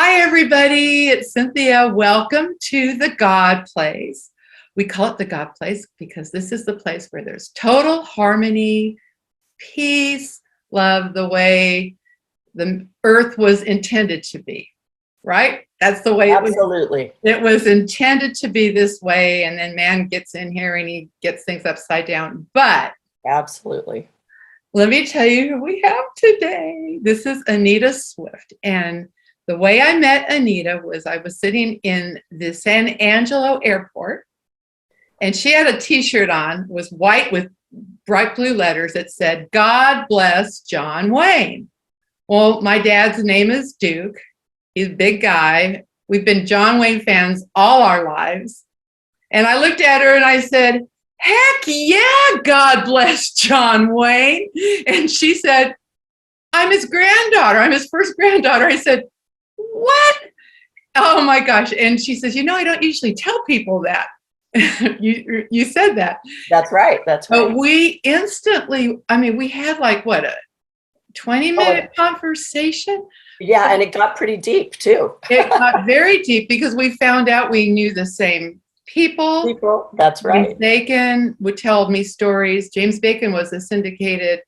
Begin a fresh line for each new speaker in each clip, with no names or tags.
Hi, everybody. It's Cynthia. Welcome to the God Place. We call it the God Place because this is the place where there's total harmony, peace, love, the way the earth was intended to be, right? That's the way
Absolutely.
it was intended to be this way. And then man gets in here and he gets things upside down. But
Absolutely.
let me tell you who we have today. This is Anita Swift. And the way I met Anita was I was sitting in the San Angelo airport, and she had a t-shirt on, was white with bright blue letters that said, "God bless John Wayne." Well, my dad's name is Duke. He's a big guy. We've been John Wayne fans all our lives. And I looked at her and I said, "Heck yeah, God bless John Wayne." And she said, "I'm his granddaughter. I'm his first granddaughter." I said, "What? Oh my gosh." And she says, "I don't usually tell people that." You said that.
That's right. That's right.
But we instantly, we had like what, a 20-minute conversation?
Yeah, and it got pretty deep too.
It got very deep because we found out we knew the same people.
That's right.
James Bacon would tell me stories. James Bacon was a syndicated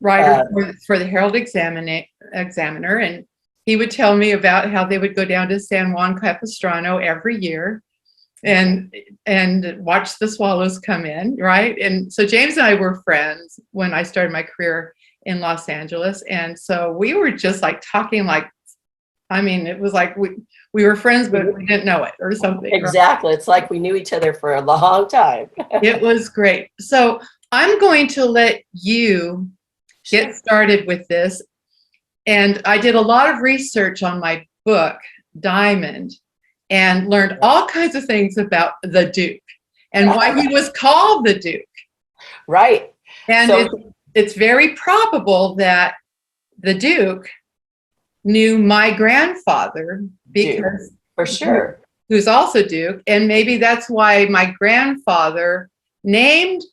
writer for the Herald Examiner, and he would tell me about how they would go down to San Juan Capistrano every year and watch the swallows come in, right? And so James and I were friends when I started my career in Los Angeles, and so we were just like talking like, it was like we were friends, but we didn't know it or something.
Exactly. Right? It's like we knew each other for a long time.
It was great. So I'm going to let you get started with this. And I did a lot of research on my book, Diamond, and learned all kinds of things about the Duke and why he was called the Duke.
Right.
And it's very probable that the Duke knew my grandfather, because
Duke, for sure,
who's also Duke, and maybe that's why my grandfather named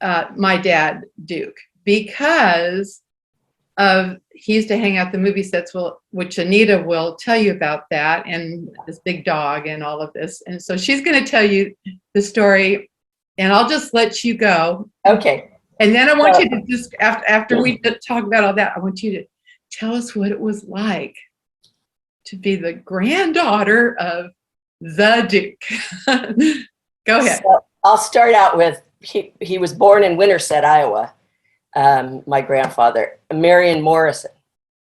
my dad Duke, because he used to hang out the movie sets, which Anita will tell you about that, and this big dog and all of this. And so she's going to tell you the story, and I'll just let you go.
Okay.
And then I want you to just, after we talk about all that, I want you to tell us what it was like to be the granddaughter of the Duke. Go ahead.
So I'll start out with, he was born in Winterset, Iowa. My grandfather, Marion Morrison,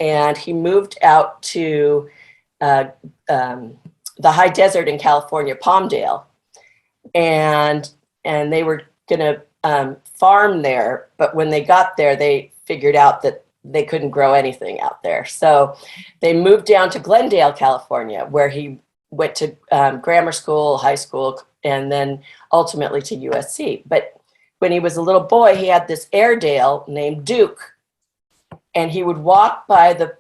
and he moved out to the high desert in California, Palmdale, and they were going to farm there. But when they got there, they figured out that they couldn't grow anything out there. So they moved down to Glendale, California, where he went to grammar school, high school, and then ultimately to USC. But when he was a little boy, he had this Airedale named Duke, and he would walk by the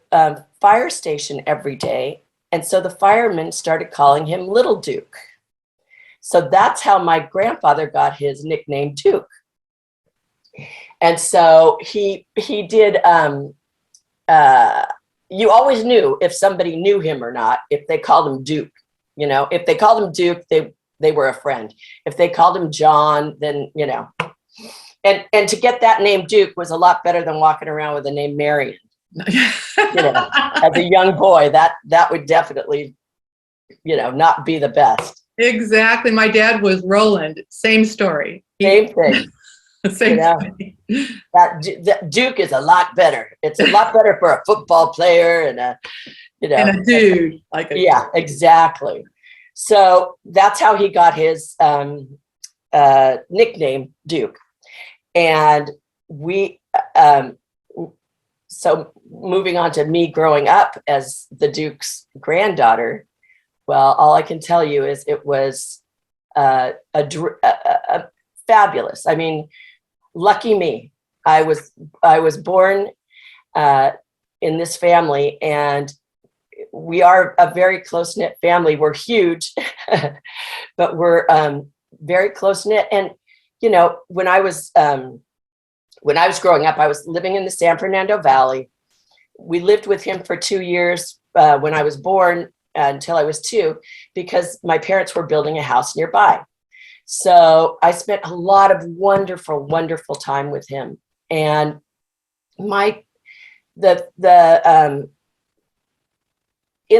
fire station every day. And so the firemen started calling him Little Duke. So that's how my grandfather got his nickname Duke. And so he did, you always knew if somebody knew him or not, if they called him Duke. If they called him Duke, they were a friend. If they called him John, then, and to get that name Duke was a lot better than walking around with the name Marion. As a young boy, that would definitely, not be the best.
Exactly. My dad was Roland. Same story.
Same thing.
Same thing.
That Duke is a lot better. It's a lot better for a football player and a
dude.
Yeah, exactly. So that's how he got his nickname Duke. And so moving on to me growing up as the Duke's granddaughter, well, all I can tell you is it was a fabulous. Lucky me. I was born in this family, and we are a very close-knit family. We're huge, but we're very close-knit. And when I was growing up, I was living in the San Fernando Valley. We lived with him for 2 years when I was born until I was 2, because my parents were building a house nearby. So I spent a lot of wonderful, wonderful time with him. And in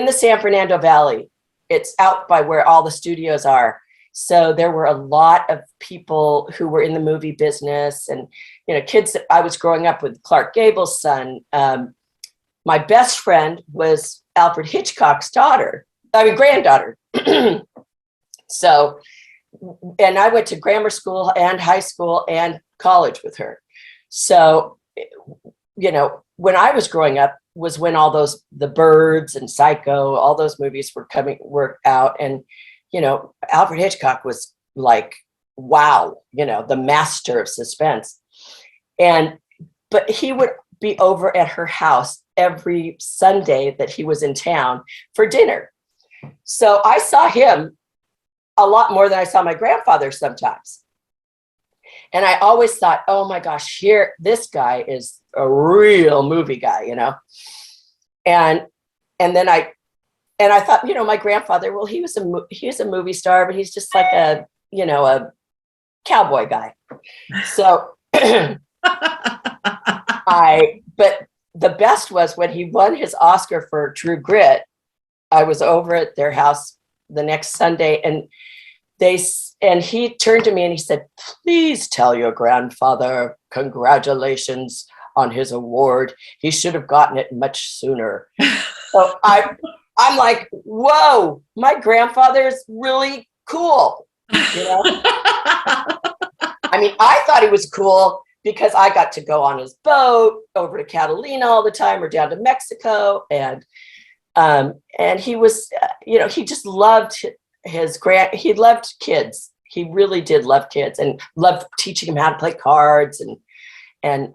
the San Fernando Valley, it's out by where all the studios are. So there were a lot of people who were in the movie business, and kids that I was growing up with. Clark Gable's son. My best friend was Alfred Hitchcock's granddaughter. So, and I went to grammar school and high school and college with her. So, when I was growing up was when all The Birds and Psycho, all those movies were out. And, Alfred Hitchcock was like, wow, the master of suspense. But he would be over at her house every Sunday that he was in town for dinner. So I saw him a lot more than I saw my grandfather sometimes. And I always thought, oh my gosh, this guy is a real movie guy, And then I thought, my grandfather, well, he was a movie star, but he's just like a cowboy guy. So but the best was when he won his Oscar for True Grit. I was over at their house the next Sunday, and he turned to me and he said, please tell your grandfather congratulations on his award. He should have gotten it much sooner. So I'm like, whoa, my grandfather's really cool. I mean, I thought he was cool because I got to go on his boat over to Catalina all the time, or down to Mexico. And he was, he just loved he loved kids. He really did love kids, and loved teaching them how to play cards and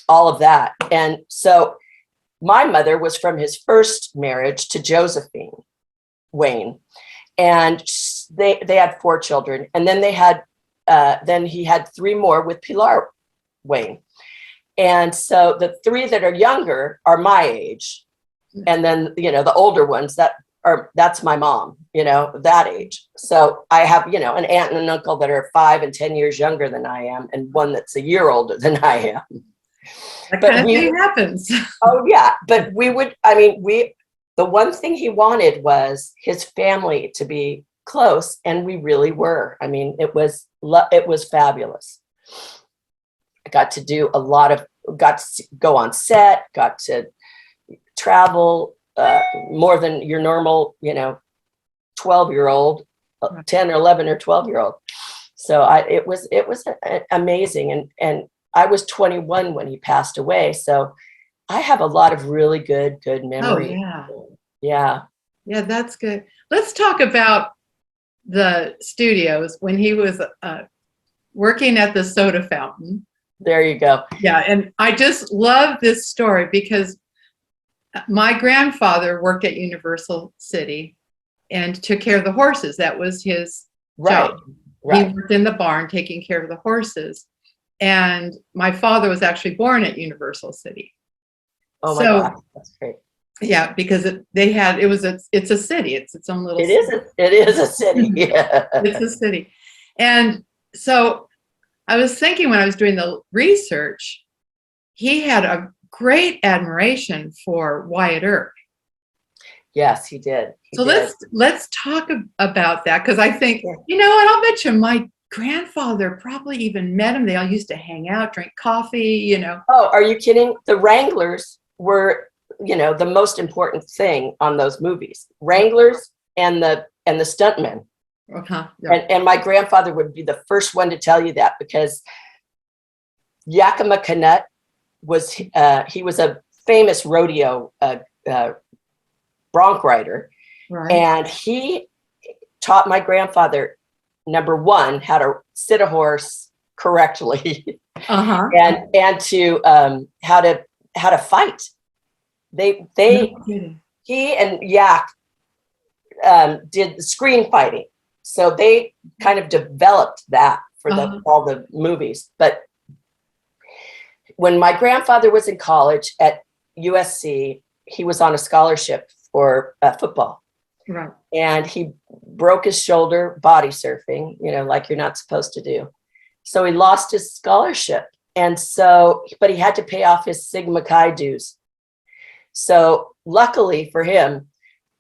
all of that. And so my mother was from his first marriage to Josephine Wayne, and they had 4 children. And then then he had 3 more with Pilar Wayne. And so the 3 that are younger are my age. And then, the older ones that's my mom, that age. So I have, an aunt and an uncle that are 5 and 10 years younger than I am, and one that's a year older than I am.
That kind of thing happens.
Oh yeah. But the one thing he wanted was his family to be close, and we really were. I mean, it was fabulous. I got to do got to go on set, got to travel more than your normal, 12-year-old, 10 or 11 or 12-year-old. So it was amazing. And I was 21 when he passed away. So I have a lot of really good memories.
Oh,
yeah.
Yeah, that's good. Let's talk about the studios when he was working at the soda fountain.
There you go.
Yeah, and I just love this story because my grandfather worked at Universal City and took care of the horses. That was his job. Right. He worked in the barn taking care of the horses. And my father was actually born at Universal City.
Oh my God, that's great.
Yeah, because it's a city. It's its own little
city. It is a city. Yeah.
It's a city. And so I was thinking when I was doing the research, he had a great admiration for Wyatt Earp.
Yes, he did.
Let's talk about that, because I think, I'll bet you my grandfather probably even met him. They all used to hang out, drink coffee,
Oh, are you kidding? The Wranglers were, the most important thing on those movies. Wranglers and the stuntmen.
Uh-huh. Yeah.
And my grandfather would be the first one to tell you that, because Yakima Canutt he was a famous rodeo bronc rider. Right. And he taught my grandfather, number one, how to sit a horse correctly, uh-huh. and to how to fight. He and Yak did the screen fighting, so they kind of developed that for all the movies. But when my grandfather was in college at USC, he was on a scholarship for football.
Right.
And he broke his shoulder body surfing, like you're not supposed to do. So he lost his scholarship. And so, but he had to pay off his Sigma Chi dues. So luckily for him,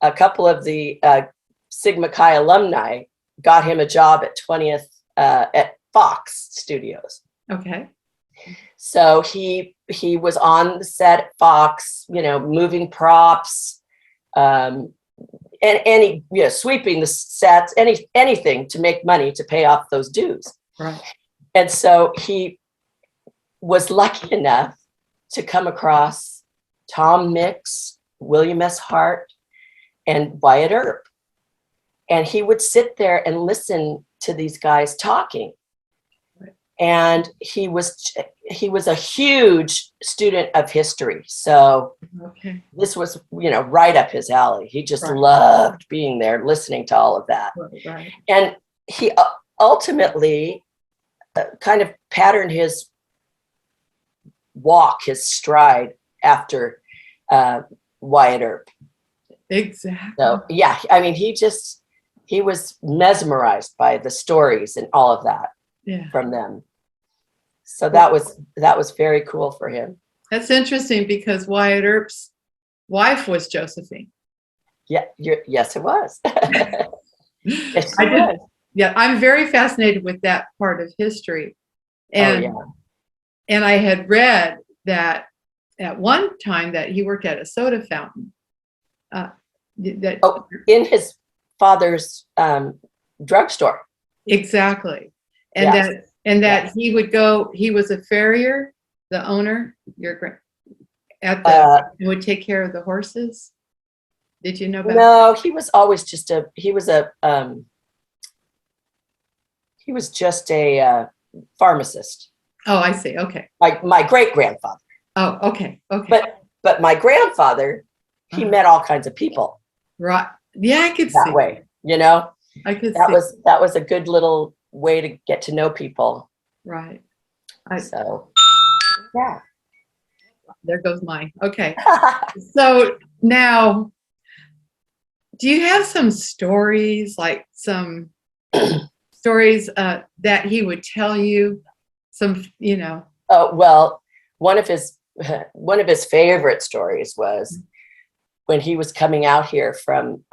a couple of the Sigma Chi alumni got him a job at 20th at Fox Studios.
Okay.
So he was on the set at Fox, moving props, and sweeping the sets, anything to make money to pay off those dues.
Right.
And so he was lucky enough to come across Tom Mix, William S. Hart, and Wyatt Earp. And he would sit there and listen to these guys talking. Right. And he was a huge student of history. So okay. This was, right up his alley. He just loved being there, listening to all of that.
Right.
And he ultimately kind of patterned his walk, his stride after Wyatt Earp.
Exactly.
So yeah, I mean, he was mesmerized by the stories and all of that from them. So that was very cool for him.
That's interesting because Wyatt Earp's wife was Josephine.
Yeah, yes, it was. Yes,
I did. Yeah, I'm very fascinated with that part of history. And and I had read that at one time that he worked at a soda fountain.
In his father's drugstore.
Exactly. And that he would go, he was a farrier, the owner, would take care of the horses. Did you know about
No, he was always just a pharmacist.
Oh, I see. Okay.
My great grandfather.
Oh, okay. Okay.
But my grandfather, he met all kinds of people.
Right. Yeah, I could see
that way.
I could
that
see.
that was a good little way to get to know people.
Right.
So yeah.
There goes mine. Okay. So now, do you have some stories, like some stories that he would tell you?
Oh, well, one of his favorite stories was when he was coming out here from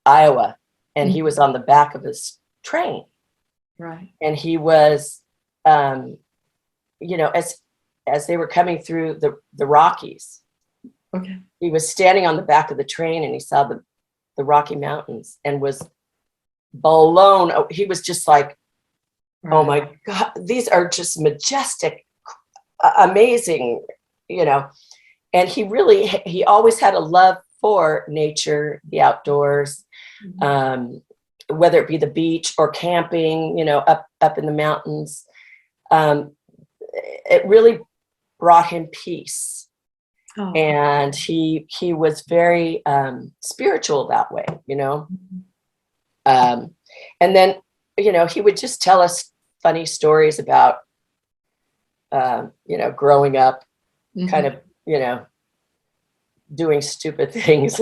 Iowa, and he was on the back of his train.
Right.
And he was, as they were coming through the Rockies.
Okay.
He was standing on the back of the train and he saw the Rocky Mountains and was blown. He was just like, oh my God, these are just majestic, amazing, and he always had a love for nature, the outdoors, whether it be the beach or camping, up in the mountains. It really brought him peace. Oh. And he was very spiritual that way, and then, he would just tell us funny stories about, growing up, kind of, doing stupid things.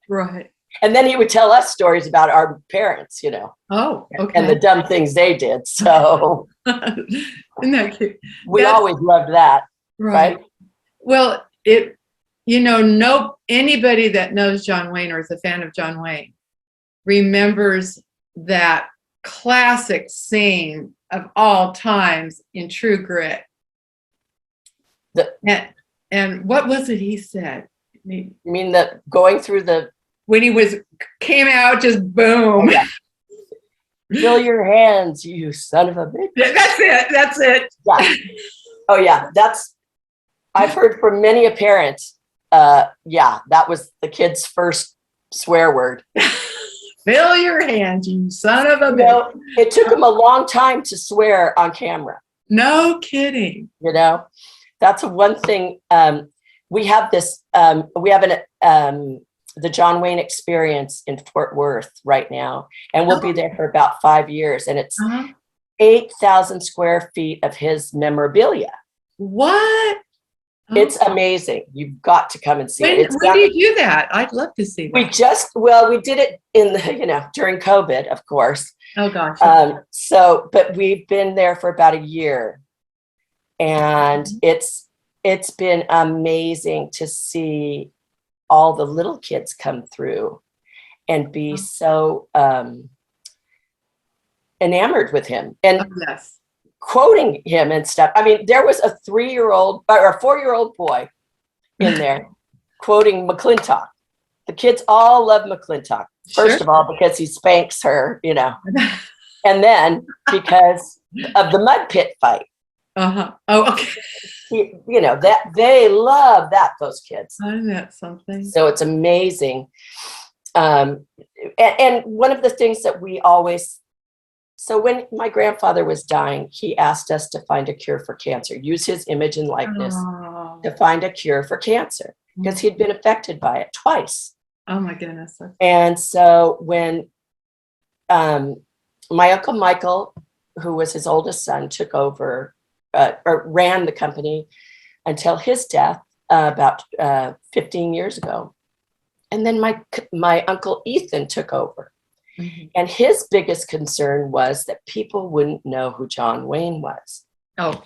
Right.
And then he would tell us stories about our parents,
Oh, okay.
And the dumb things they did. So
isn't that cute?
We always loved that. Right.
Well, anybody that knows John Wayne or is a fan of John Wayne remembers that classic scene of all times in True Grit. And what was it he said?
You mean that going through
when he came out, just boom.
Oh, yeah. Fill your hands, you son of a bitch.
That's it.
Yeah. Oh yeah, I've heard from many a parent. That was the kid's first swear word.
Fill your hands, you son of a bitch.
It took him a long time to swear on camera.
No kidding.
That's one thing. We have this. We have the John Wayne Experience in Fort Worth right now, and we'll be there for about 5 years. And it's 8,000 square feet of his memorabilia.
What?
It's amazing. You've got to come and see it.
When do you do that? I'd love to see that.
We did it in the, during COVID, of course.
Oh gosh.
But we've been there for about a year, and it's been amazing to see all the little kids come through and be so enamored with him and quoting him and stuff. I mean, there was a 3-year-old or a 4-year-old boy in there quoting McClintock. The kids all love McClintock. First of all, because he spanks her, and then because of the mud pit fight.
Oh, okay.
That they love that, those kids.
Isn't that something?
So it's amazing. And one of the things that we always, so when my grandfather was dying, he asked us to find a cure for cancer, use his image and likeness to find a cure for cancer, because he'd been affected by it twice.
Oh my goodness.
And so when my Uncle Michael, who was his oldest son, took over or ran the company until his death about 15 years ago. And then my Uncle Ethan took over. Mm-hmm. And his biggest concern was that people wouldn't know who John Wayne was.
Oh.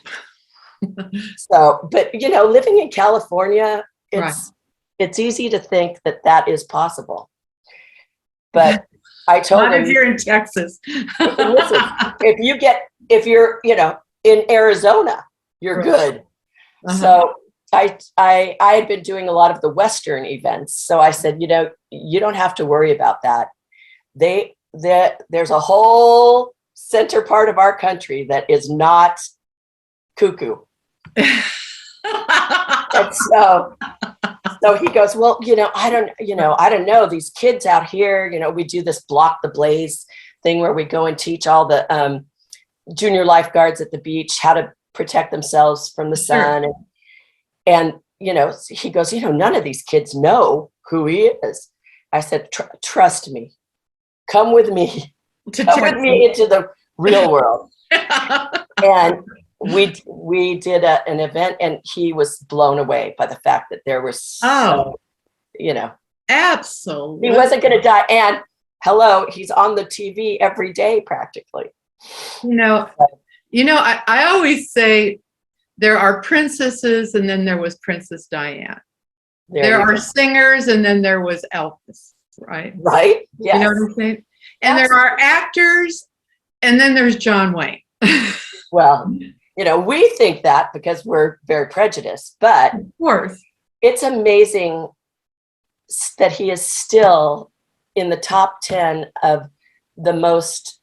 So, but living in California, it's easy to think that is possible. But I told him,
not if you're in Texas.
Listen, if you're in Arizona, you're good. So I had been doing a lot of the Western events. So I said, you don't have to worry about that. There's a whole center part of our country that is not cuckoo. And so he goes, well, I don't know, these kids out here, we do this Block the Blaze thing where we go and teach all the junior lifeguards at the beach how to protect themselves from the sun. And he goes, none of these kids know who he is. I said, trust me, come with me into the real world. And we did an event, and he was blown away by the fact that there was
absolutely,
he wasn't going to die. And hello, he's on the TV every day practically.
I always say there are princesses, and then there was Princess Diana. There are singers, and then there was Elvis, right?
Right. Yes.
You know what I'm saying? And there are actors, and then there's John Wayne.
Well, we think that because we're very prejudiced, but
of course,
it's amazing that he is still in the top 10 of the most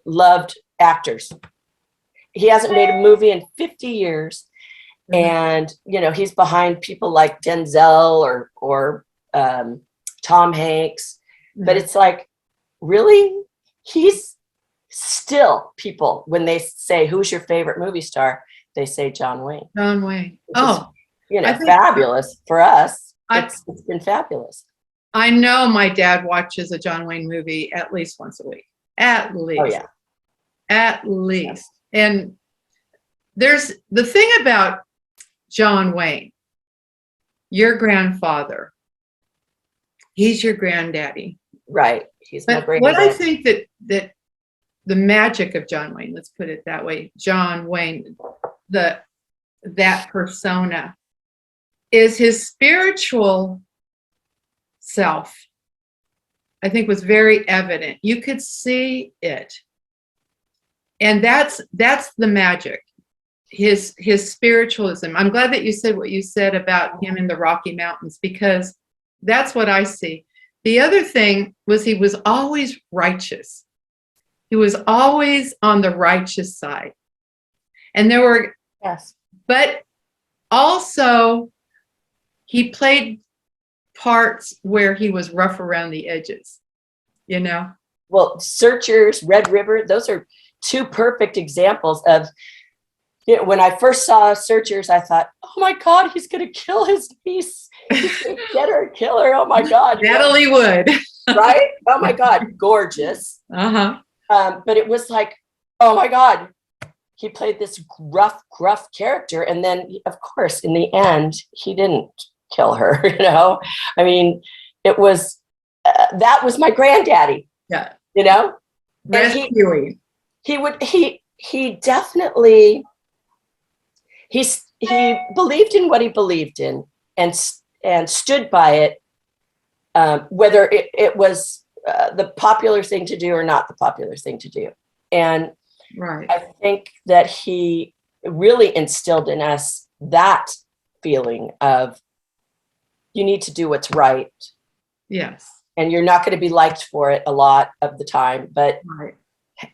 loved actors. He hasn't made a movie in 50 years. And, he's behind people like Denzel or Tom Hanks. But it's like, really? He's still, people, when they say, who's your favorite movie star? They say John Wayne.
John Wayne.
Fabulous for us. It's been fabulous.
I know my dad watches a John Wayne movie at least once a week. At least.
Oh, yeah.
At least. Yeah. And there's the thing about John Wayne, your grandfather, he's your granddaddy.
Right. He's my granddaddy.
What I think that the magic of John Wayne, let's put it that way, John Wayne, that persona, is his spiritual self, I think, was very evident. You could see it. And that's the magic, his spiritualism. I'm glad that you said what you said about him in the Rocky Mountains, because that's what I see. The other thing was he was always righteous. He was always on the righteous side. And there were, but also he played parts where he was rough around the edges, Well, Searchers, Red River, those are two perfect examples of, when I first saw Searchers, I thought, oh my God, he's going to kill his niece. He's going to get her, kill her. Oh my God. Natalie Wood.
Right? Oh my God. Gorgeous.
Uh-huh.
But it was like, oh my God, he played this gruff character. And then, of course, in the end, he didn't kill her, you know? I mean, it was, that was my granddaddy,
Yeah.
you know?
Rescuing.
He definitely, he believed in what he believed in and stood by it, whether it was the popular thing to do or not the popular thing to do. And
right.
I think that he really instilled in us that feeling of you need to do what's right.
Yes.
And you're not going to be liked for it a lot of the time, but
right.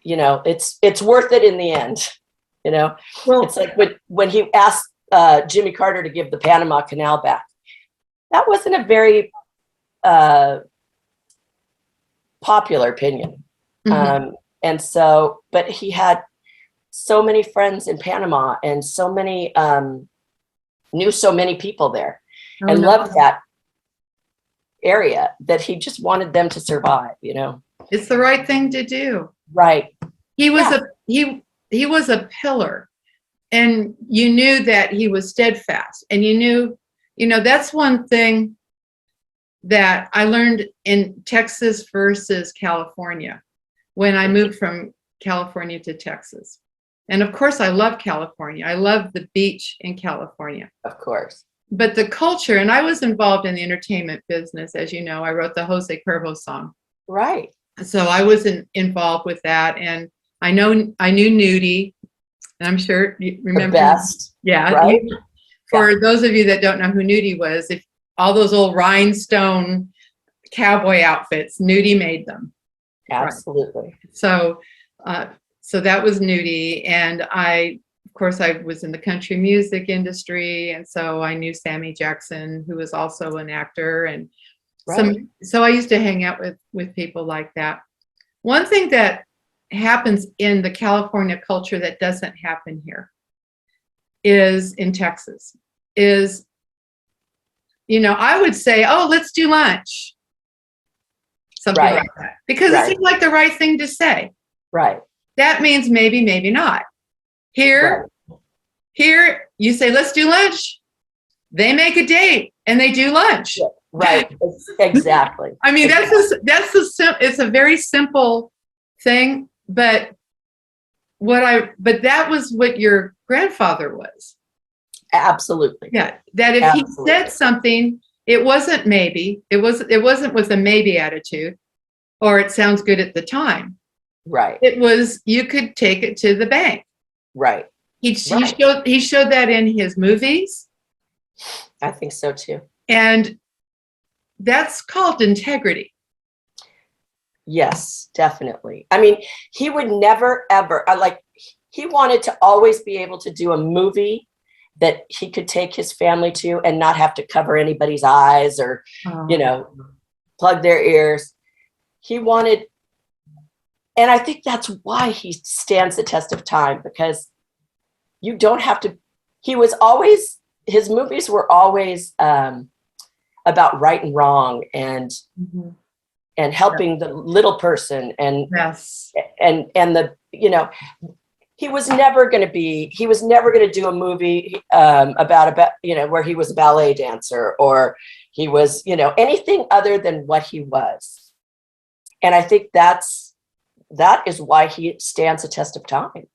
you know, it's worth it in the end. You know, well, it's like when he asked Jimmy Carter to give the Panama Canal back. That wasn't a very popular opinion. Mm-hmm. And so, but he had so many friends in Panama and so many, knew so many people there and loved that area that he just wanted them to survive, you know.
It's the right thing to do.
Right.
He was he was a pillar, and you knew that he was steadfast, and you knew, you know, that's one thing that I learned in Texas versus California when I moved from California to Texas. And of course, I love California. I love the beach in California.
Of course.
But the culture, and I was involved in the entertainment business, as you know. I wrote the Jose Cuervo song.
Right.
So I was involved with that, and I knew Nudie, and I'm sure you remember.
The best.
Yeah.
Right.
For those of you that don't know who Nudie was, if all those old rhinestone cowboy outfits, Nudie made them.
Absolutely.
Right. So that was Nudie, and of course, I was in the country music industry, and so I knew Sammy Jackson, who was also an actor, and so I used to hang out with people like that. One thing that happens in the California culture that doesn't happen here is in Texas is, you know, I would say, oh, let's do lunch. Something like that. Because it seemed like the right thing to say.
Right.
That means maybe, maybe not. Here you say, let's do lunch. They make a date and they do lunch.
Right. Exactly.
I mean, it's a very simple thing, but that was what your grandfather was.
Absolutely.
Yeah. That if he said something, it wasn't maybe, it wasn't with a maybe attitude, or it sounds good at the time.
Right.
It was, you could take it to the bank.
Right.
He showed that in his movies.
I think so too.
And that's called integrity.
Yes, definitely. I mean, he would never, ever, he wanted to always be able to do a movie that he could take his family to and not have to cover anybody's eyes or, you know, plug their ears. He wanted, and I think that's why he stands the test of time, because you don't have to, his movies were always about right and wrong and helping the little person and the, you know, he was never going to do a movie about, you know, where he was a ballet dancer or he was, you know, anything other than what he was. And I think that is why he stands the test of time.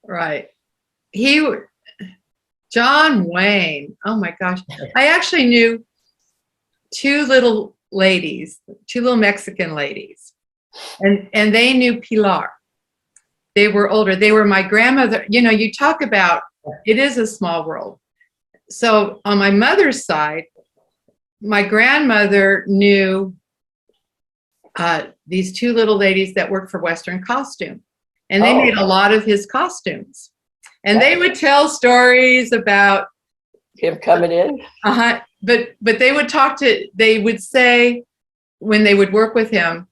Right. John Wayne. Oh my gosh. I actually knew two little Mexican ladies, and they knew Pilar. They were older. They were my grandmother. You know, you talk about, it is a small world. So on my mother's side, my grandmother knew these two little ladies that worked for Western Costume, and they made a lot of his costumes. And they would tell stories about
him coming in.
But they would say when they would work with him,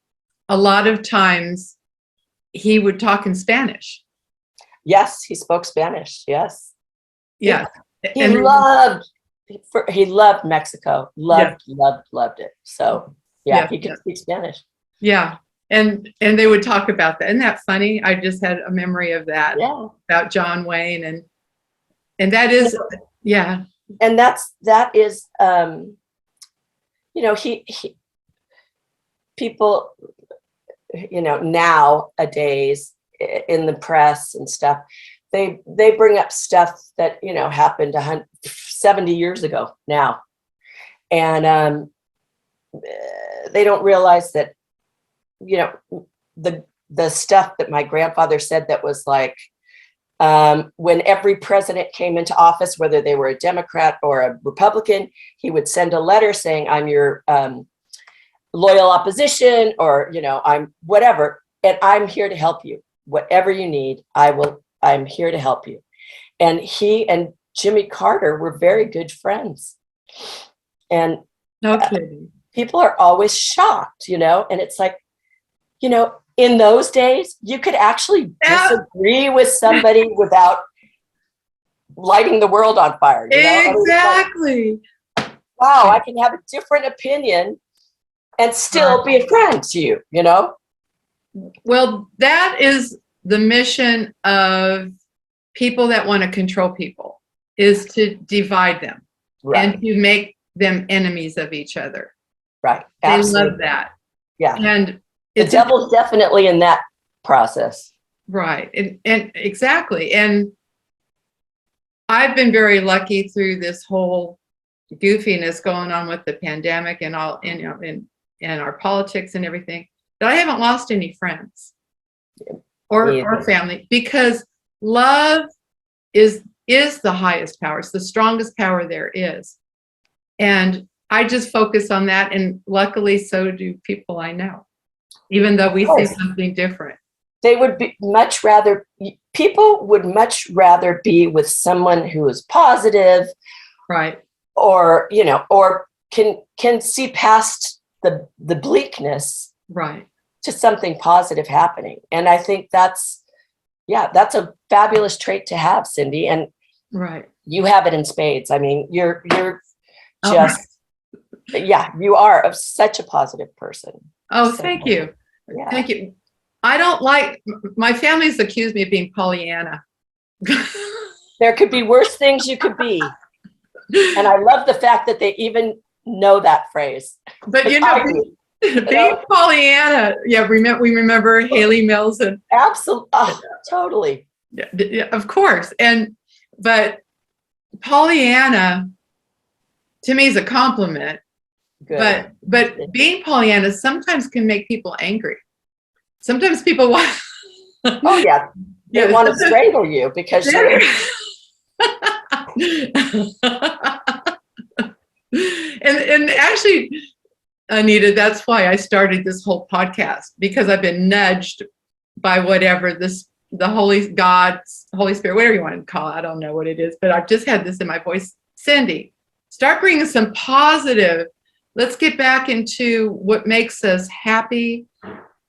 a lot of times he would talk in Spanish.
Yes, he spoke Spanish. Yes.
Yeah.
He loved Mexico. Loved it. So yeah, he could speak Spanish.
Yeah. and they would talk about that. Isn't that funny? I just had a memory of that,
Yeah.
about John Wayne, and that is, yeah.
And that is, he people, nowadays in the press and stuff, they bring up stuff that, happened 70 years ago now. And they don't realize that, the stuff that my grandfather said that was like, when every president came into office, whether they were a Democrat or a Republican, he would send a letter saying, I'm your loyal opposition, or, I'm whatever, and I'm here to help you. Whatever you need, I'm here to help you. And he and Jimmy Carter were very good friends. And
No kidding.
people are always shocked, and it's like, in those days, you could actually disagree with somebody without lighting the world on fire.
Exactly.
Like, wow, I can have a different opinion and still be a friend to you,
Well, that is the mission of people that want to control people, is to divide them and to make them enemies of each other.
Right.
They
Absolutely.
love that.
Yeah.
And
the devil's definitely in that process.
Right. And exactly. And I've been very lucky through this whole goofiness going on with the pandemic and all, and our politics and everything, that I haven't lost any friends or family, because love is the highest power. It's the strongest power there is. And I just focus on that. And luckily, so do people I know, even though we see something different.
They would people would much rather be with someone who is positive.
Right.
Or, or can see past the bleakness.
Right.
To something positive happening. And I think that's a fabulous trait to have, Cindy. And
right.
You have it in spades. I mean, you're just, you are such a positive person.
Oh, thank you. Yeah. Thank you. I don't like, my family's accused me of being Pollyanna.
There could be worse things you could be. And I love the fact that they even know that phrase.
But being Pollyanna, we remember Haley Mills and
absolutely, totally.
Yeah, of course. But Pollyanna to me is a compliment. Good. But being Pollyanna sometimes can make people angry. Sometimes people want.
Oh yeah, they want to strangle you because you're.
and actually, Anita, that's why I started this whole podcast, because I've been nudged by whatever the Holy Spirit, whatever you want to call it. I don't know what it is, but I've just had this in my voice. Cindy, start bringing some positive. Let's get back into what makes us happy.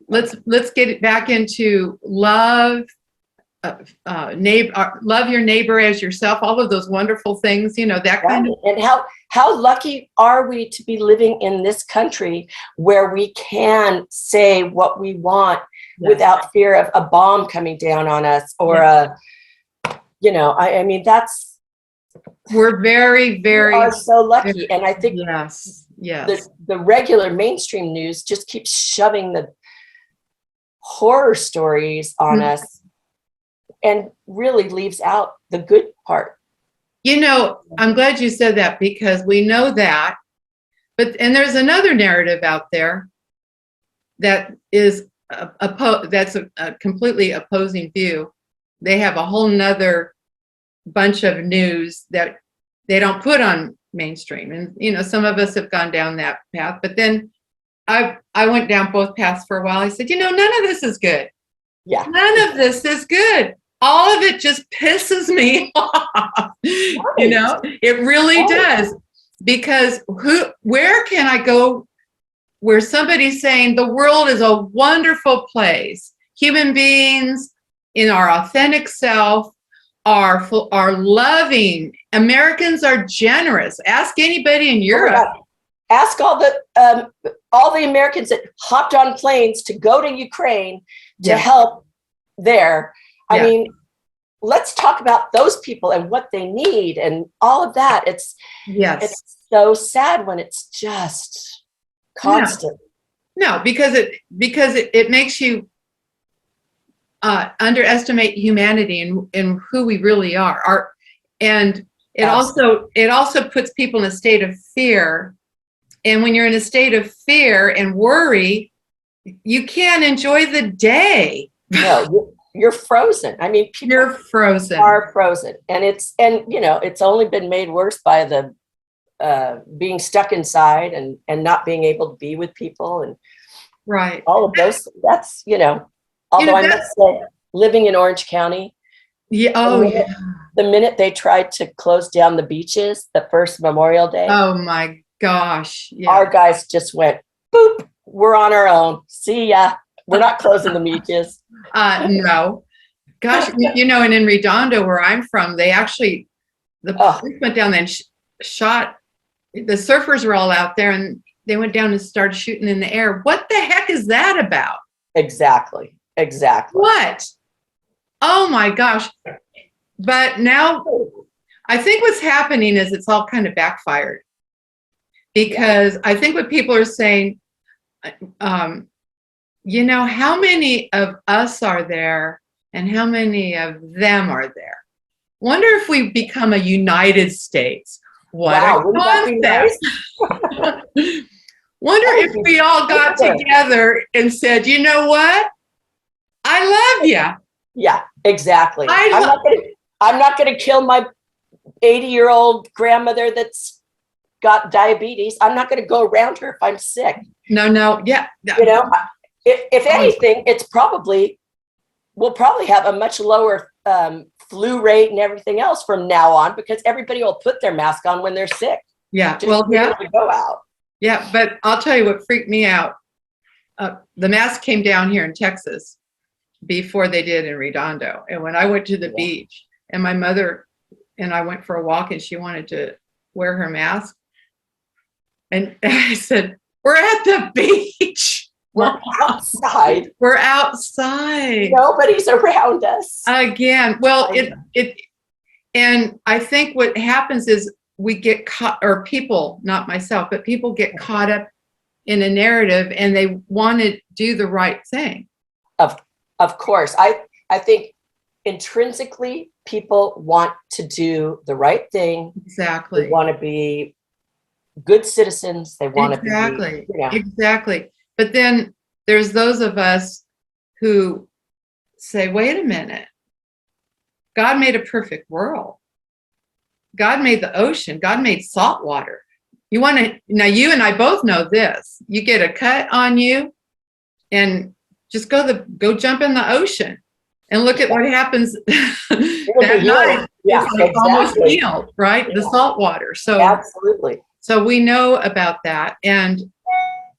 Let's get it back into love. Love your neighbor as yourself, all of those wonderful things, that kind of.
And how lucky are we to be living in this country where we can say what we want without fear of a bomb coming down on us or I mean,
we're very, very
we are so lucky. And I think
yes.
The regular mainstream news just keeps shoving the horror stories on us and really leaves out the good part.
I'm glad you said that, because we know that, and there's another narrative out there that is that's a completely opposing view. They have a whole nother bunch of news that they don't put on mainstream. And, some of us have gone down that path, but then I went down both paths for a while. I said, none of this is good.
Yeah.
None of this is good. All of it just pisses me off.
Right.
It really does. Because where can I go where somebody's saying the world is a wonderful place? Human beings in our authentic self are loving. Americans are generous. Ask anybody in Europe.
Ask all all the Americans that hopped on planes to go to Ukraine to help there. I mean, let's talk about those people and what they need and all of that. It's so sad when it's just constant.
No, because it makes you underestimate humanity and who we really are. And it also puts people in a state of fear. And when you're in a state of fear and worry, you can't enjoy the day.
No, you're frozen. I mean, people
are frozen.
And it's only been made worse by the being stuck inside and not being able to be with people and all of those. That's, although I must say, living in Orange County. The minute they tried to close down the beaches, the first Memorial Day.
Oh my gosh. Yeah.
Our guys just went, boop, we're on our own. See ya. We're not closing the beaches.
No. Gosh, and in Redondo, where I'm from, they actually, the police went down there and shot, the surfers were all out there and they went down and started shooting in the air. What the heck is that about?
Exactly.
What? Oh my gosh. But now I think what's happening is it's all kind of backfired, because I think what people are saying, how many of us are there and how many of them are there? Wonder if we become a United States. What a concept. Wonder if we all got together and said, you know what? I love you.
Yeah, exactly. I'm not going to kill my 80-year-old grandmother that's got diabetes. I'm not going to go around her if I'm sick.
No. Yeah.
If anything, we'll probably have a much lower flu rate and everything else from now on, because everybody will put their mask on when they're sick.
Yeah.
To go out.
Yeah. But I'll tell you what freaked me out. The mask came down here in Texas before they did in Redondo. And when I went to the beach, and my mother and I went for a walk, and she wanted to wear her mask. And I said, we're at the beach.
We're outside. Nobody's around us.
Again. Well, and I think what happens is we get caught, or people, not myself, but people get caught up in a narrative and they want to do the right thing.
Of course. I think intrinsically people want to do the right thing.
Exactly.
They want to be good citizens. They want to be.
Exactly. But then there's those of us who say, wait a minute. God made a perfect world. God made the ocean. God made salt water. Now you and I both know this. You get a cut on you and just go jump in the ocean and look at what happens that night.
Yeah,
it's almost healed, right? Yeah. The salt water. So
absolutely.
So we know about that.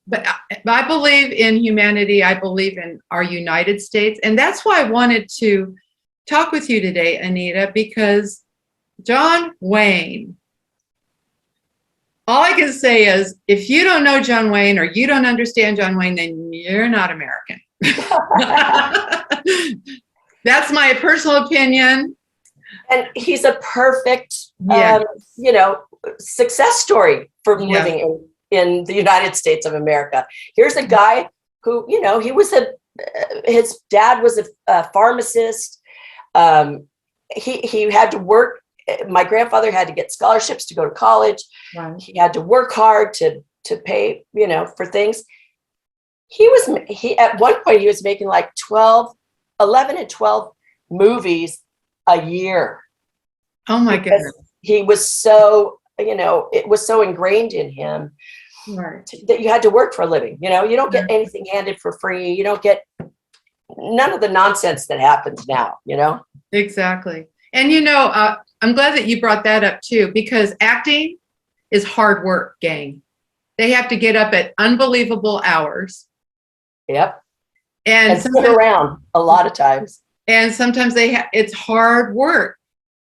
But I believe in humanity. I believe in our United States. And that's why I wanted to talk with you today, Anita, because John Wayne, all I can say is, if you don't know John Wayne or you don't understand John Wayne, then you're not American. That's my personal opinion.
And he's a perfect, success story for living in the United States of America. Here's a guy who, he was his dad was a pharmacist. He had to work. My grandfather had to get scholarships to go to college. Wow. He had to work hard to pay, for things. He at one point he was making like 11 and 12 movies a year.
Oh my goodness.
He was so, it was so ingrained in him that you had to work for a living. You don't get anything handed for free. You don't get none of the nonsense that happens now,
Exactly. And, I'm glad that you brought that up too, because acting is hard work, gang. They have to get up at unbelievable hours.
Yep. And sit around a lot of times.
And sometimes it's hard work.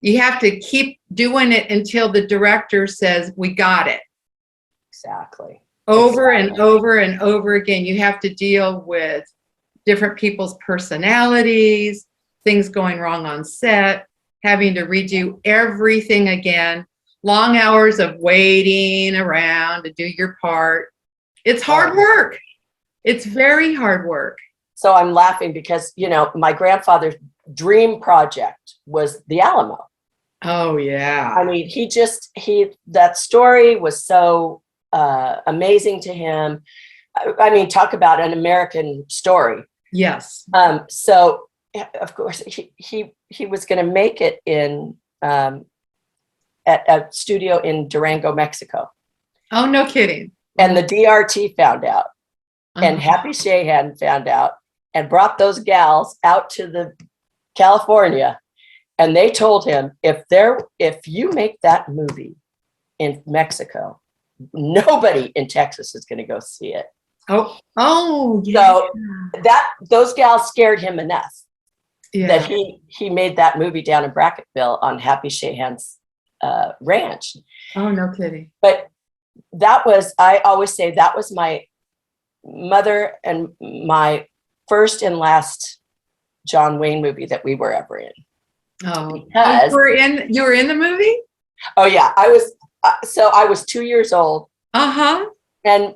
You have to keep doing it until the director says, we got it.
Exactly.
over and over and over again. You have to deal with different people's personalities, things going wrong on set, having to redo everything again, long hours of waiting around to do your part. It's hard work. It's very hard work.
So I'm laughing because, you know, my grandfather's dream project was the Alamo.
Oh, yeah.
I mean, that story was so amazing to him. I mean, talk about an American story.
Yes.
So of course he was going to make it in at a studio in Durango, Mexico.
Oh, no kidding.
And the DRT found out, and
Uh-huh.
Happy Shahan found out, and brought those gals out to the California. And they told him, if you make that movie in Mexico, nobody in Texas is going to go see it.
Oh, yeah.
So those gals scared him enough that he made that movie down in Bracketville on Happy Shahan's ranch.
Oh, no kidding.
But I always say that was my mother and my first and last John Wayne movie that we were ever in.
Oh,
Because
you were in the movie?
oh yeah, I was 2 years old.
Uh-huh.
And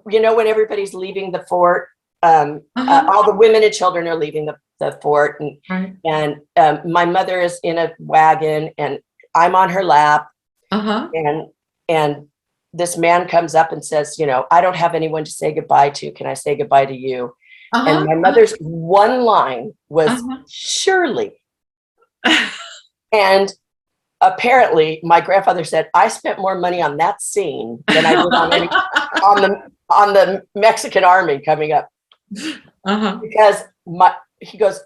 you know, when everybody's leaving the fort,
Uh-huh.
all the women and children are leaving the fort,
Right.
and my mother is in a wagon, and I'm on her lap,
Uh-huh.
and this man comes up and says, you know, I don't have anyone to say goodbye to. Can I say goodbye to you?
Uh-huh.
And my mother's one line was, surely. And apparently my grandfather said, I spent more money on that scene than I did on the Mexican army coming up.
Uh-huh.
Because he goes,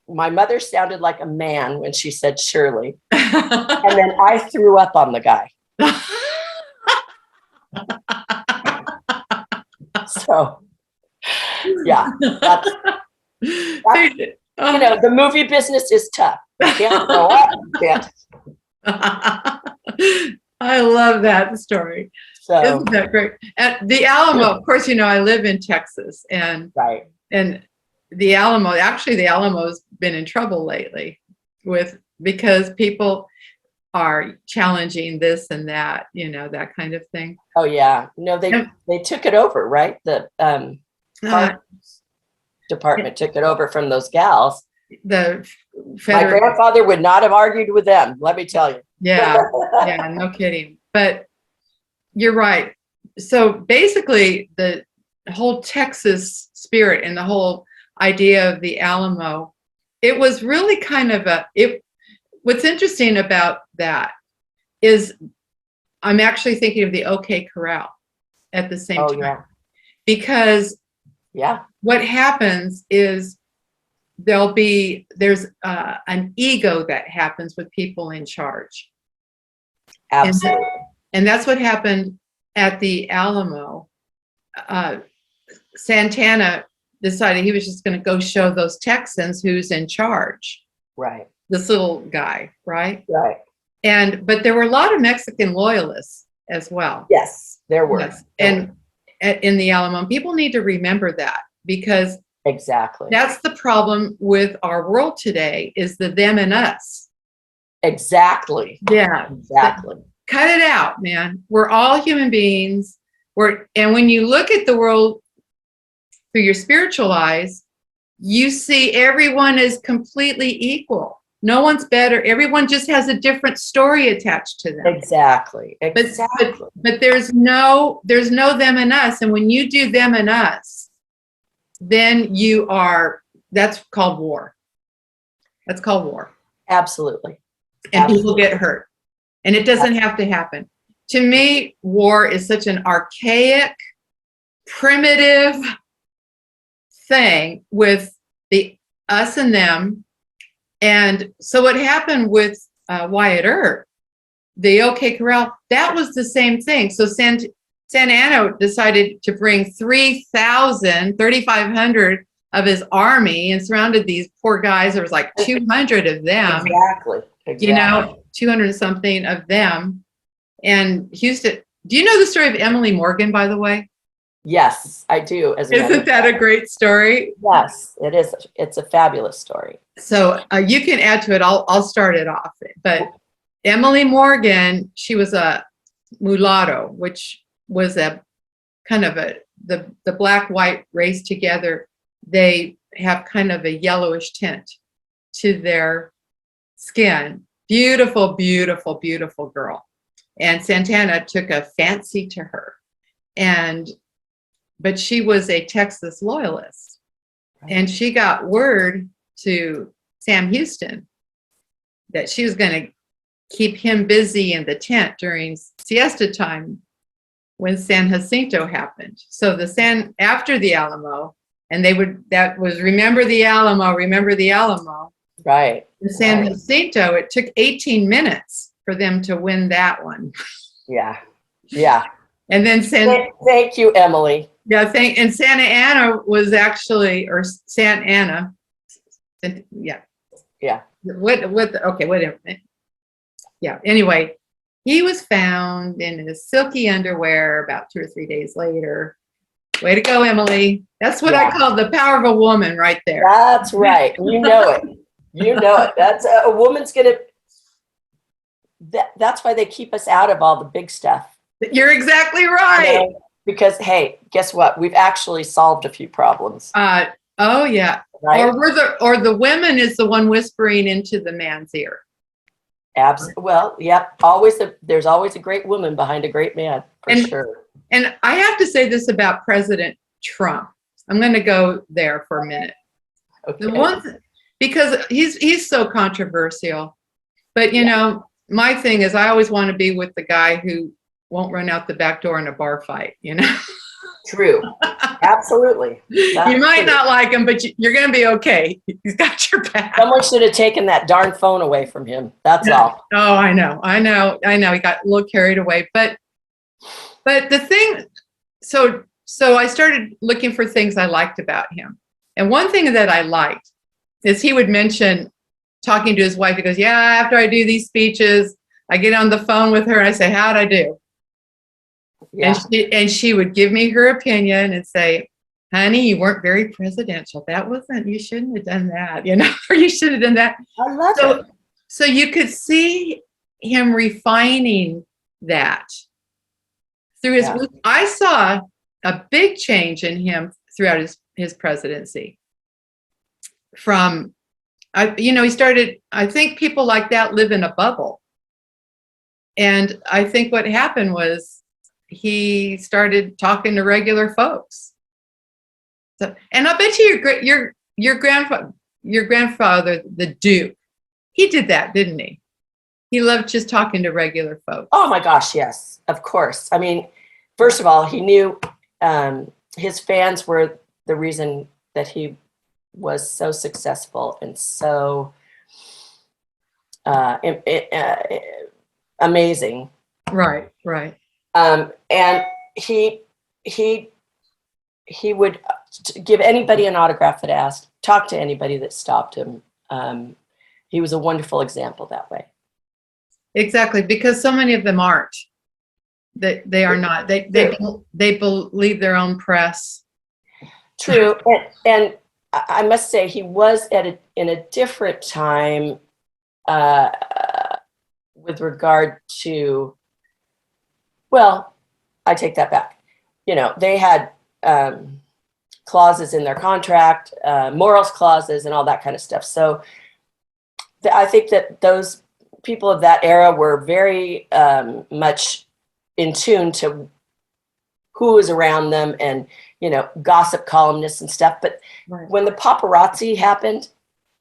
my mother sounded like a man when she said surely. And then I threw up on the guy. So yeah, that's you know, the movie business is tough. You can't go up, you can't.
I love that story.
So
Isn't that great? At the Alamo, of course, you know, I live in Texas, and
right.
and the Alamo's been in trouble lately because people are challenging this and that, you know, that kind of thing.
Oh yeah. No, they took it over, right? The parks department took it over from those gals.
The
My grandfather would not have argued with them, let me tell you.
Yeah, no kidding. But you're right. So basically, the whole Texas spirit and the whole idea of the Alamo, it was really kind of what's interesting about that is I'm actually thinking of the OK Corral at the same time.
Yeah.
Because
yeah,
what happens is there's an ego that happens with people in charge.
Absolutely.
And that's what happened at the Alamo. Santana decided he was just going to go show those Texans who's in charge.
Right.
This little guy, right?
Right.
But there were a lot of Mexican loyalists as well.
Yes, there were.
Yes. And in the Alamo, people need to remember that, because
exactly,
that's the problem with our world today, is the them and us.
Exactly.
Yeah.
Exactly.
Cut it out, man. We're all human beings. And when you look at the world through your spiritual eyes, you see everyone is completely equal. No one's better. Everyone just has a different story attached to them.
Exactly.
But there's no them and us. And when you do them and us, then that's called war. That's called war.
Absolutely.
And people get hurt. And it doesn't have to happen. To me, war is such an archaic, primitive thing with the us and them. And so what happened with Wyatt Earp, the OK Corral, that was the same thing. So Santa Anna decided to bring 3,500 of his army and surrounded these poor guys. There was like 200 of them.
Exactly.
You know, 200 something of them. And Houston, Do you know the story of Emily Morgan, by the way?
Yes, I do.
Isn't that a great story?
Yes, it is. It's a fabulous story.
So you can add to it. I'll start it off. But Emily Morgan, she was a mulatto, which was a kind of the black-white race together. They have kind of a yellowish tint to their skin. Beautiful, beautiful, beautiful girl. And Santana took a fancy to her. But she was a Texas loyalist. And she got word to Sam Houston that she was going to keep him busy in the tent during siesta time when San Jacinto happened. So after the Alamo, and that was remember the Alamo, remember the Alamo.
Right.
In San Jacinto, it took 18 minutes for them to win that one.
Yeah. Yeah.
And then
thank you, Emily.
Yeah, and Santa Ana was actually, or Santa Ana. Yeah.
Yeah.
Okay, whatever. Yeah. Anyway, he was found in his silky underwear about 2 or 3 days later. Way to go, Emily. That's what I call the power of a woman right there.
That's right. You know it. You know it. That's a woman's that's why they keep us out of all the big stuff.
You're exactly right.
You know, because, hey, guess what? We've actually solved a few problems.
Oh, yeah. Right? Or the woman is the one whispering into the man's ear.
Absolutely. Well, yep. There's always a great woman behind a great man, for sure.
And I have to say this about President Trump. I'm going to go there for a minute. Okay. Because he's so controversial. But, you know, my thing is I always want to be with the guy who won't run out the back door in a bar fight, you know?
True. Absolutely.
You might not like him, but you're going to be okay. He's got your back.
Someone should have taken that darn phone away from him. That's all.
Oh, I know. He got a little carried away. But the thing, so I started looking for things I liked about him. And one thing that I liked is he would mention talking to his wife. He goes, yeah, after I do these speeches, I get on the phone with her and I say, how'd I do? Yeah. And she would give me her opinion and say, honey, you weren't very presidential. You shouldn't have done that, you know, or you should have done that.
I love it.
So you could see him refining that through his, I saw a big change in him throughout his presidency. He started, I think people like that live in a bubble. And I think what happened was he started talking to regular folks. So, and I bet you your grandfather, the Duke, he did that, didn't he? He loved just talking to regular folks.
Oh my gosh, yes, of course. I mean, first of all, he knew his fans were the reason that he was so successful and so amazing.
Right.
And he would give anybody an autograph that asked, talk to anybody that stopped him. He was a wonderful example that way.
Exactly, because so many of them aren't. They are not. They believe their own press.
True, and I must say he was in a different time with regard to. Well, I take that back. You know, they had clauses in their contract, morals clauses, and all that kind of stuff. So I think that those people of that era were very much in tune to who was around them and, you know, gossip columnists and stuff. But when the paparazzi happened,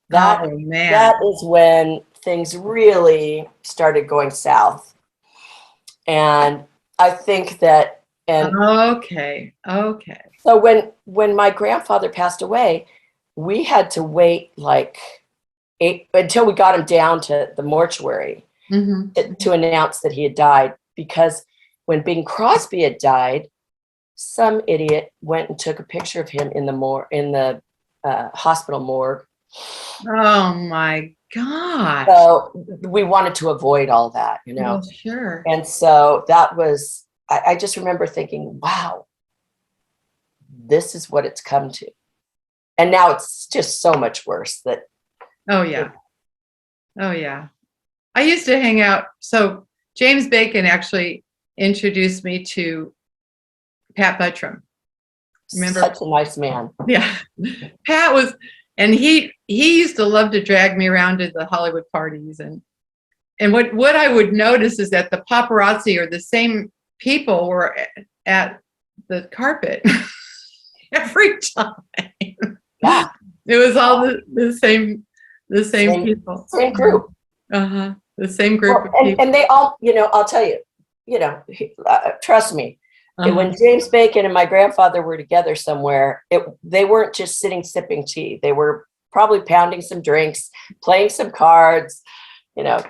that is when things really started going south. And I think that,
okay.
So when my grandfather passed away, we had to wait like until we got him down to the mortuary to announce that he had died. Because when Bing Crosby had died, some idiot went and took a picture of him in the hospital morgue.
Oh my God!
So we wanted to avoid all that, you know.
Well, sure.
And so that was I just remember thinking, wow, this is what it's come to. And now it's just so much worse that.
Oh, yeah. Oh, yeah. I used to hang out. So James Bacon actually introduced me to Pat Buttram. Remember?
Such a nice man.
Yeah. Pat was, and he used to love to drag me around to the Hollywood parties. And what I would notice is that the paparazzi or the same people were at the carpet every time.
Yeah.
It was all the same people.
Same group.
Uh-huh. The same group of people.
And they all, I'll tell you, trust me, when James Bacon and my grandfather were together somewhere, they weren't just sitting sipping tea. They were probably pounding some drinks, playing some cards,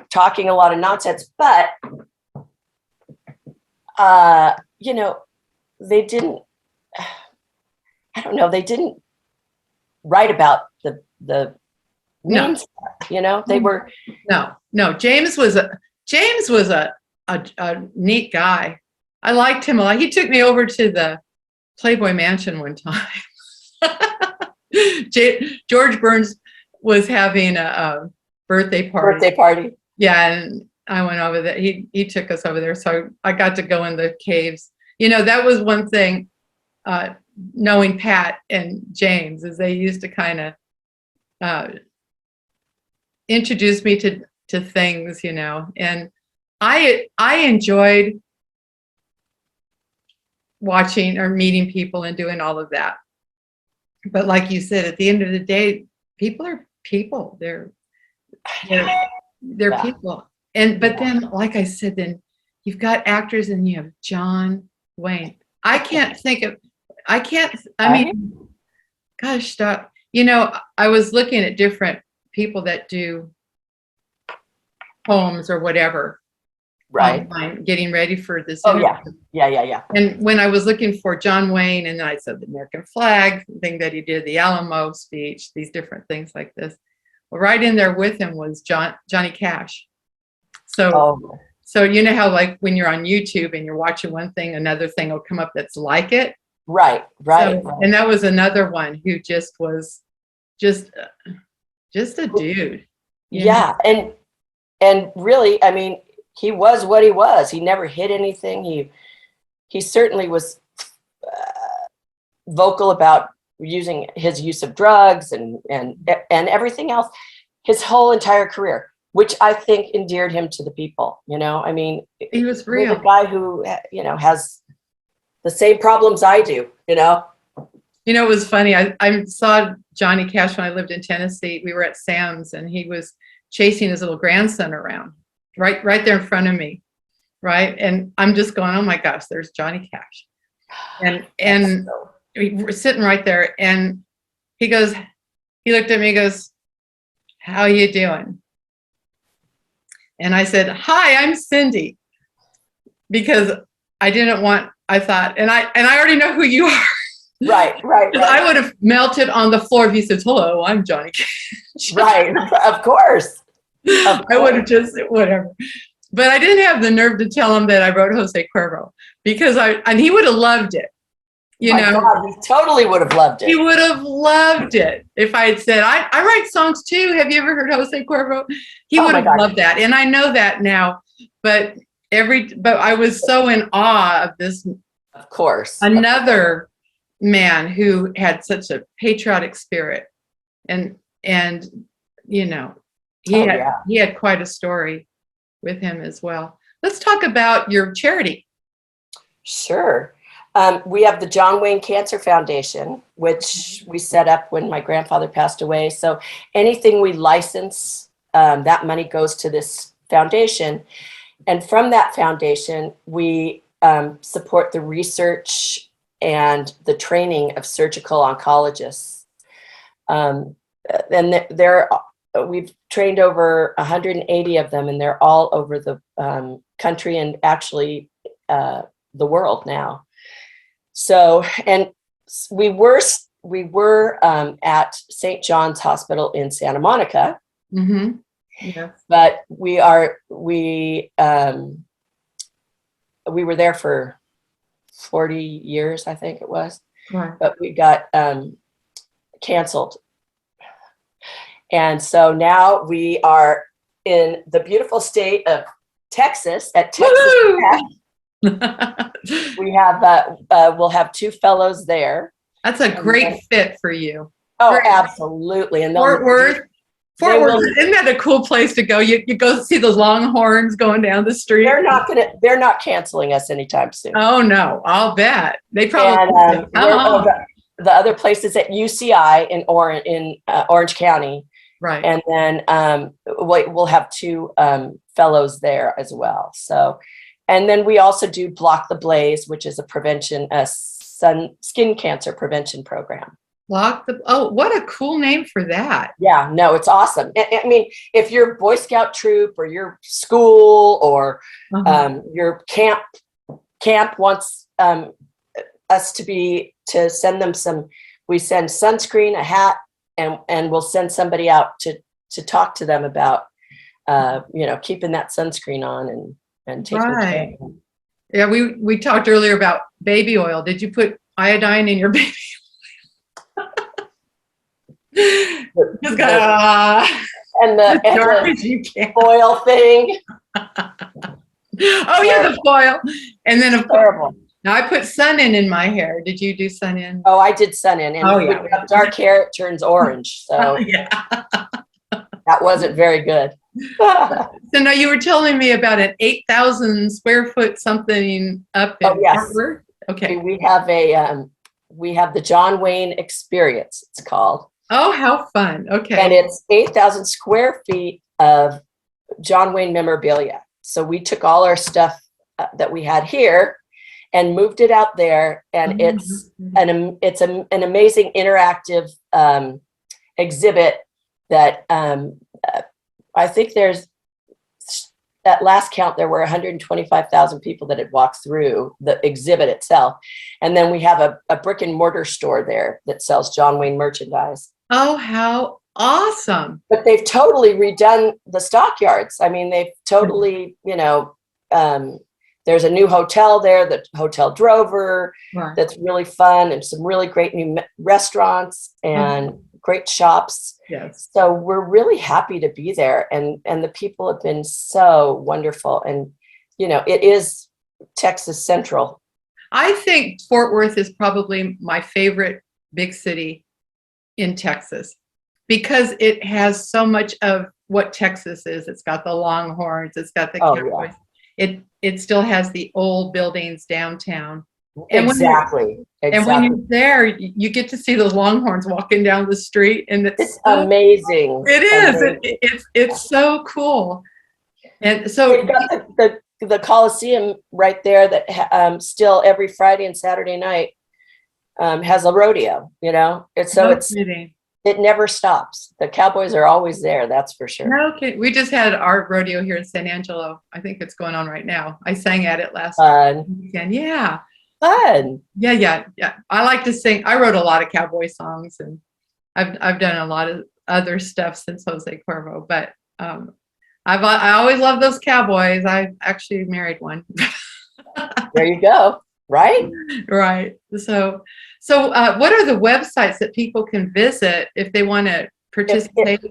talking a lot of nonsense. But, they didn't, I don't know, they didn't write about the mean stuff, they were.
No, James was a neat guy. I liked him a lot. He took me over to the Playboy Mansion one time. George Burns was having a birthday party. Yeah, and I went over there. He took us over there, so I got to go in the caves. That was one thing. Knowing Pat and James, is they used to kind of introduce me to things, and I enjoyed watching or meeting people and doing all of that. But like you said, at the end of the day, people are people. They're people. But then, like I said, then you've got actors and you have John Wayne. Gosh, stop. I was looking at different people that do poems or whatever.
Right.
Online, getting ready for this
interview. Yeah.
And when I was looking for John Wayne, and then I said the American flag, the thing that he did, the Alamo speech, these different things like this. Well, right in there with him was Johnny Cash. So you know how, like, when you're on YouTube and you're watching one thing, another thing will come up that's like it.
Right.
And that was another one who just was just a dude.
Yeah. And really, I mean, he was what he was. He never hid anything. He certainly was vocal about his use of drugs and everything else, his whole entire career, which I think endeared him to the people. I mean,
he was real.
He's a guy who, has the same problems I do,
It was funny. I saw Johnny Cash when I lived in Tennessee. We were at Sam's and he was chasing his little grandson around right there in front of me. Right. And I'm just going, oh my gosh, there's Johnny Cash. And we're sitting right there, and he looked at me, he goes, how you doing? And I said, hi, I'm Cindy, because I thought, and I already know who you are.
Right.
I would have melted on the floor if he says, hello, I'm Johnny Cash.
Right. Of course.
I would have just, whatever. But I didn't have the nerve to tell him that I wrote Jose Cuervo, and he would have loved it.
God, he totally would have loved it.
He would have loved it if I had said, I write songs too. Have you ever heard Jose Cuervo? He would have loved that. And I know that now, but I was so in awe of this.
Of course.
Another man who had such a patriotic spirit, and he had quite a story with him as well. Let's talk about your charity.
Sure. We have the John Wayne Cancer Foundation, which we set up when my grandfather passed away. So anything we license, that money goes to this foundation. And from that foundation, we support the research and the training of surgical oncologists. And we've trained over 180 of them, and they're all over the country and actually the world now. So, and we were at St. John's Hospital in Santa Monica, but we were there for 40 years, I think it was.
Right.
But we got canceled. And so now we are in the beautiful state of Texas at Texas Tech. We have we'll have 2 fellows there.
That's a great fit for you.
Oh,
Great.
absolutely. And
Fort Worth. Fort Worth, isn't that a cool place to go? You go see those Longhorns going down the street.
They're not canceling us anytime soon.
Oh no, I'll bet. They probably
the other place is at UCI in Orange County.
Right.
And then we'll have 2 fellows there as well. So, and then we also do Block the Blaze, which is a skin cancer prevention program.
What a cool name for that.
Yeah, no, it's awesome. I mean, if your Boy Scout troop or your school or your camp wants us to send them we send sunscreen, a hat, and we'll send somebody out to talk to them about, keeping that sunscreen on and taking care of them.
Yeah, we talked earlier about baby oil. Did you put iodine in your baby oil? Just
and the foil thing.
Oh yeah, the foil. And then of
terrible.
Now I put sun in my hair. Did you do sun in?
Oh, I did sun in. And when you have dark hair, it turns orange. So that wasn't very good.
So now you were telling me about an 8,000 square foot something up in Fort Worth. Okay.
We have the John Wayne Experience, it's called.
Oh, how fun. Okay.
And it's 8,000 square feet of John Wayne memorabilia. So we took all our stuff that we had here and moved it out there. And it's an amazing interactive exhibit that I think at last count, there were 125,000 people that had walked through the exhibit itself. And then we have a brick and mortar store there that sells John Wayne merchandise.
Oh, how awesome.
But they've totally redone the stockyards. I mean, they've totally, there's a new hotel there, the Hotel Drover, that's really fun, and some really great new restaurants and great shops.
Yes.
So we're really happy to be there. And the people have been so wonderful. And, it is Texas Central.
I think Fort Worth is probably my favorite big city in Texas because it has so much of what Texas is. It's got the Longhorns, it's got the Cowboys. It still has the old buildings downtown. And
exactly.
And when you're there, you get to see those Longhorns walking down the street, and it's so
amazing.
It is. Amazing. It's so cool. And so
they've got the Coliseum right there that still every Friday and Saturday night has a rodeo. It never stops. The Cowboys are always there. That's for sure.
Okay, we just had our rodeo here in San Angelo. I think it's going on right now. I sang at it last weekend. Yeah.
Fun.
Yeah. I like to sing. I wrote a lot of cowboy songs, and I've done a lot of other stuff since Jose Cuervo. But I always loved those cowboys. I actually married one.
There you go. Right.
Right. So what are the websites that people can visit if they want to participate?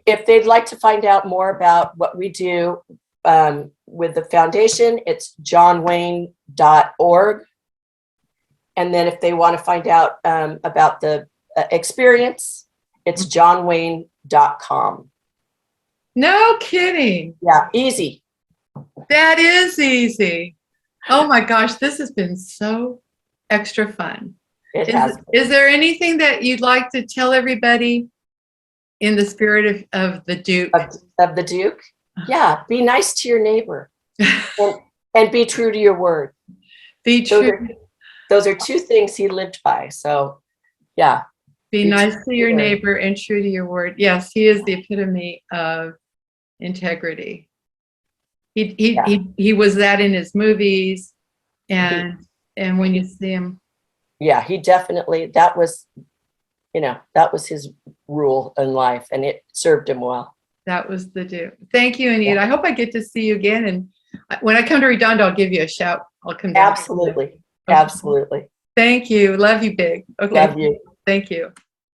If they'd like to find out more about what we do with the foundation, it's johnwayne.org. And then if they want to find out about the experience, it's johnwayne.com.
No kidding.
Yeah, easy.
That is easy. Oh my gosh, this has been so extra fun. Is there anything that you'd like to tell everybody in the spirit of the Duke?
Of the Duke? Yeah, be nice to your neighbor and be true to your word.
Be true.
Those are 2 things he lived by. So, yeah.
Be nice to your neighbor and true to your word. Yes, he is the epitome of integrity. He was that in his movies, and when you see him.
Yeah, he definitely, that was his rule in life, and it served him well.
That was the Duke. Thank you, Anita. Yeah. I hope I get to see you again. And when I come to Redondo, I'll give you a shout. I'll come down.
Absolutely.
Okay.
Absolutely.
Thank you. Love you, big. Okay.
Love you.
Thank you.